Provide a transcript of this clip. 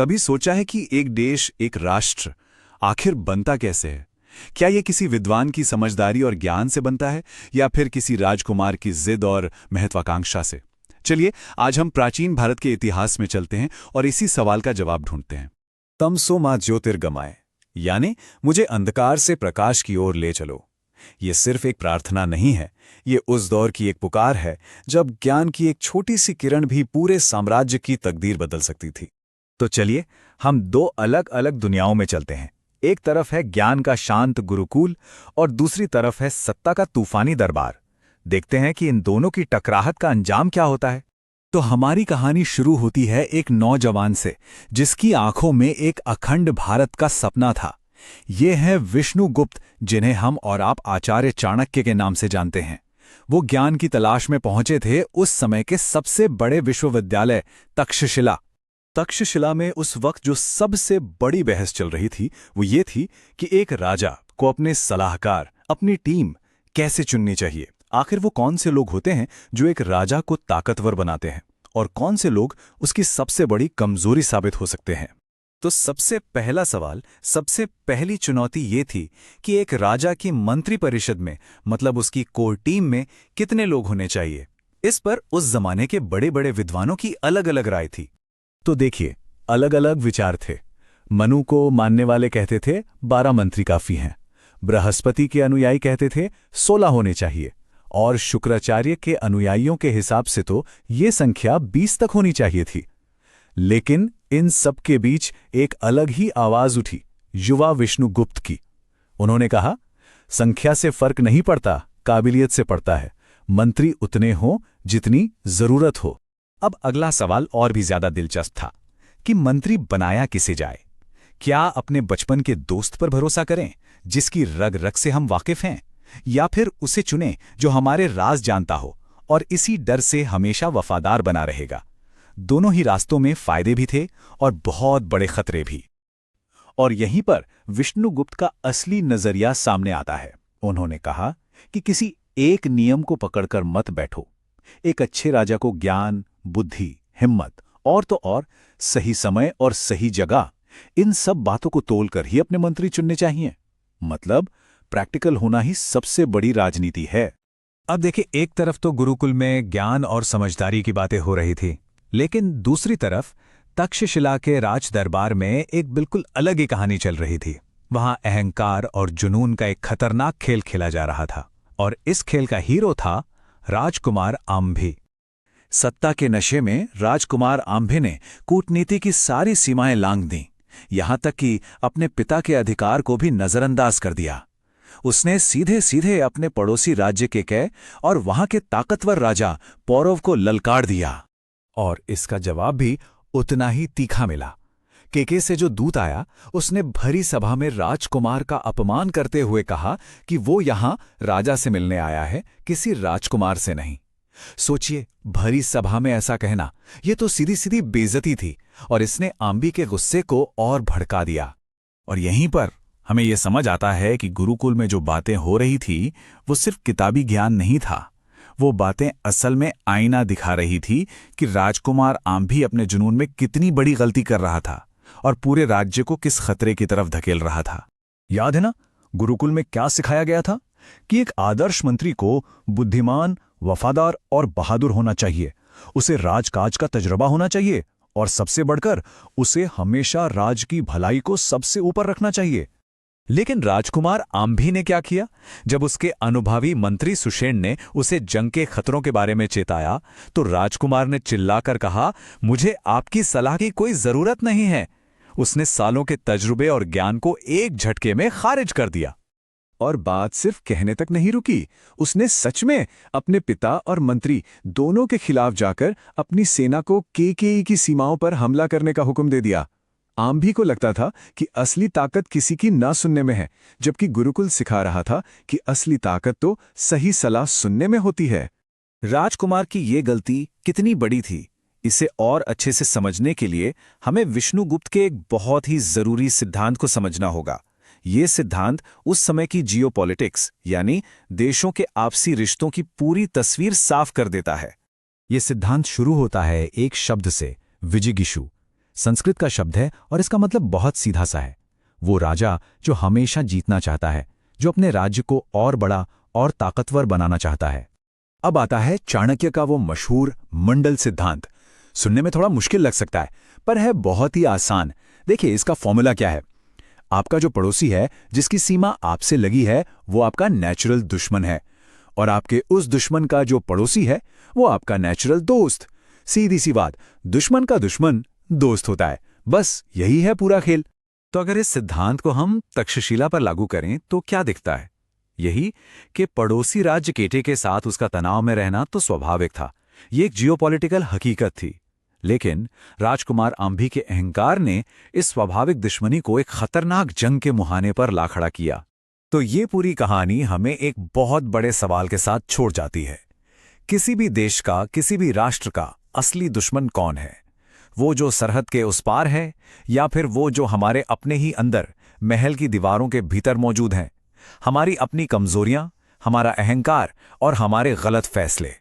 कभी सोचा है कि एक देश, एक राष्ट्र आखिर बनता कैसे है? क्या ये किसी विद्वान की समझदारी और ज्ञान से बनता है, या फिर किसी राजकुमार की जिद और महत्वाकांक्षा से? चलिए, आज हम प्राचीन भारत के इतिहास में चलते हैं और इसी सवाल का जवाब ढूंढते हैं। तमसो मा ज्योतिर्गमय, यानी मुझे अंधकार से प्रकाश की ओर ले चलो। ये सिर्फ एक प्रार्थना नहीं है, ये उस दौर की एक पुकार है जब ज्ञान की एक छोटी सी किरण भी पूरे साम्राज्य की तकदीर बदल सकती थी। तो चलिए, हम दो अलग अलग दुनियाओं में चलते हैं। एक तरफ है ज्ञान का शांत गुरुकुल और दूसरी तरफ है सत्ता का तूफानी दरबार। देखते हैं कि इन दोनों की टकराहट का अंजाम क्या होता है। तो हमारी कहानी शुरू होती है एक नौजवान से, जिसकी आंखों में एक अखंड भारत का सपना था। ये है विष्णुगुप्त, जिन्हें हम और आप आचार्य चाणक्य के नाम से जानते हैं। वो ज्ञान की तलाश में पहुंचे थे उस समय के सबसे बड़े विश्वविद्यालय तक्षशिला। तक्षशिला में उस वक्त जो सबसे बड़ी बहस चल रही थी वो ये थी कि एक राजा को अपने सलाहकार, अपनी टीम कैसे चुननी चाहिए। आखिर वो कौन से लोग होते हैं जो एक राजा को ताकतवर बनाते हैं, और कौन से लोग उसकी सबसे बड़ी कमजोरी साबित हो सकते हैं। तो सबसे पहला सवाल, सबसे पहली चुनौती ये थी कि एक राजा की मंत्रिपरिषद में, मतलब उसकी कोर टीम में कितने लोग होने चाहिए। इस पर उस जमाने के बड़े बड़े विद्वानों की अलग अलग राय थी। तो देखिए, अलग अलग विचार थे। मनु को मानने वाले कहते थे 12 मंत्री काफी हैं। बृहस्पति के अनुयायी कहते थे 16 होने चाहिए, और शुक्राचार्य के अनुयायियों के हिसाब से तो ये संख्या 20 तक होनी चाहिए थी। लेकिन इन सब के बीच एक अलग ही आवाज उठी, युवा विष्णुगुप्त की। उन्होंने कहा, संख्या से फर्क नहीं पड़ता, काबिलियत से पड़ता है। मंत्री उतने हों जितनी जरूरत हो। अब अगला सवाल और भी ज्यादा दिलचस्प था कि मंत्री बनाया किसे जाए। क्या अपने बचपन के दोस्त पर भरोसा करें, जिसकी रग रग से हम वाकिफ हैं, या फिर उसे चुनें जो हमारे राज जानता हो और इसी डर से हमेशा वफादार बना रहेगा। दोनों ही रास्तों में फायदे भी थे और बहुत बड़े खतरे भी। और यहीं पर विष्णुगुप्त का असली नजरिया सामने आता है। उन्होंने कहा कि किसी एक नियम को पकड़कर मत बैठो। एक अच्छे राजा को ज्ञान, बुद्धि, हिम्मत और तो और सही समय और सही जगह, इन सब बातों को तोलकर ही अपने मंत्री चुनने चाहिए। मतलब प्रैक्टिकल होना ही सबसे बड़ी राजनीति है। अब देखिए, एक तरफ तो गुरुकुल में ज्ञान और समझदारी की बातें हो रही थी, लेकिन दूसरी तरफ तक्षशिला के राज दरबार में एक बिल्कुल अलग ही कहानी चल रही थी। वहां अहंकार और जुनून का एक खतरनाक खेल खेला जा रहा था, और इस खेल का हीरो था राजकुमार आम्भी। सत्ता के नशे में राजकुमार आम्भी ने कूटनीति की सारी सीमाएं लांघ दी, यहां तक कि अपने पिता के अधिकार को भी नजरअंदाज कर दिया। उसने सीधे सीधे अपने पड़ोसी राज्य केकय और वहां के ताकतवर राजा पौरव को ललकार दिया, और इसका जवाब भी उतना ही तीखा मिला। केके से जो दूत आया, उसने भरी सभा में राजकुमार का अपमान करते हुए कहा कि वो यहां राजा से मिलने आया है, किसी राजकुमार से नहीं। सोचिए, भरी सभा में ऐसा कहना, ये तो सीधी सीधी बेइज्जती थी, और इसने आम्बी के गुस्से को और भड़का दिया। और यहीं पर हमें यह समझ आता है कि गुरुकुल में जो बातें हो रही थी वो सिर्फ किताबी ज्ञान नहीं था। वो बातें असल में आईना दिखा रही थी कि राजकुमार आम्भी अपने जुनून में कितनी बड़ी गलती कर रहा था और पूरे राज्य को किस खतरे की तरफ धकेल रहा था। याद है ना, गुरुकुल में क्या सिखाया गया था कि एक आदर्श मंत्री को बुद्धिमान, वफादार और बहादुर होना चाहिए। उसे राजकाज का तजुर्बा होना चाहिए, और सबसे बढ़कर उसे हमेशा राज की भलाई को सबसे ऊपर रखना चाहिए। लेकिन राजकुमार आम्भी ने क्या किया? जब उसके अनुभवी मंत्री सुषेण ने उसे जंग के खतरों के बारे में चेताया, तो राजकुमार ने चिल्लाकर कहा, मुझे आपकी सलाह की कोई जरूरत नहीं है। उसने सालों के तजुर्बे और ज्ञान को एक झटके में खारिज कर दिया। और बात सिर्फ कहने तक नहीं रुकी, उसने सच में अपने पिता और मंत्री दोनों के खिलाफ जाकर अपनी सेना को केकेई की सीमाओं पर हमला करने का हुक्म दे दिया। आम्भी को लगता था कि असली ताकत किसी की ना सुनने में है, जबकि गुरुकुल सिखा रहा था कि असली ताकत तो सही सलाह सुनने में होती है। राजकुमार की ये गलती कितनी बड़ी थी, इसे और अच्छे से समझने के लिए हमें विष्णुगुप्त के एक बहुत ही जरूरी सिद्धांत को समझना होगा। ये सिद्धांत उस समय की जियोपॉलिटिक्स, यानी देशों के आपसी रिश्तों की पूरी तस्वीर साफ कर देता है। ये सिद्धांत शुरू होता है एक शब्द से, विजिगिषु। संस्कृत का शब्द है और इसका मतलब बहुत सीधा सा है। वो राजा जो हमेशा जीतना चाहता है, जो अपने राज्य को और बड़ा और ताकतवर बनाना चाहता है। अब आता है चाणक्य का वो मशहूर मंडल सिद्धांत। सुनने में थोड़ा मुश्किल लग सकता है, पर है बहुत ही आसान। देखिए, इसका फॉर्मूला क्या है। आपका जो पड़ोसी है, जिसकी सीमा आपसे लगी है, वो आपका नेचुरल दुश्मन है, और आपके उस दुश्मन का जो पड़ोसी है, वो आपका नेचुरल दोस्त। सीधी सी बात, दुश्मन का दुश्मन दोस्त होता है। बस यही है पूरा खेल। तो अगर इस सिद्धांत को हम तक्षशिला पर लागू करें तो क्या दिखता है? यही कि पड़ोसी राज्य केटे के साथ उसका तनाव में रहना तो स्वाभाविक था। ये एक जियोपॉलिटिकल हकीकत थी। लेकिन राजकुमार आंभी के अहंकार ने इस स्वाभाविक दुश्मनी को एक खतरनाक जंग के मुहाने पर ला खड़ा किया। तो ये पूरी कहानी हमें एक बहुत बड़े सवाल के साथ छोड़ जाती है। किसी भी देश का, किसी भी राष्ट्र का असली दुश्मन कौन है? वो जो सरहद के उस पार है, या फिर वो जो हमारे अपने ही अंदर महल की दीवारों के भीतर मौजूद हैं? हमारी अपनी कमजोरियां, हमारा अहंकार और हमारे गलत फैसले।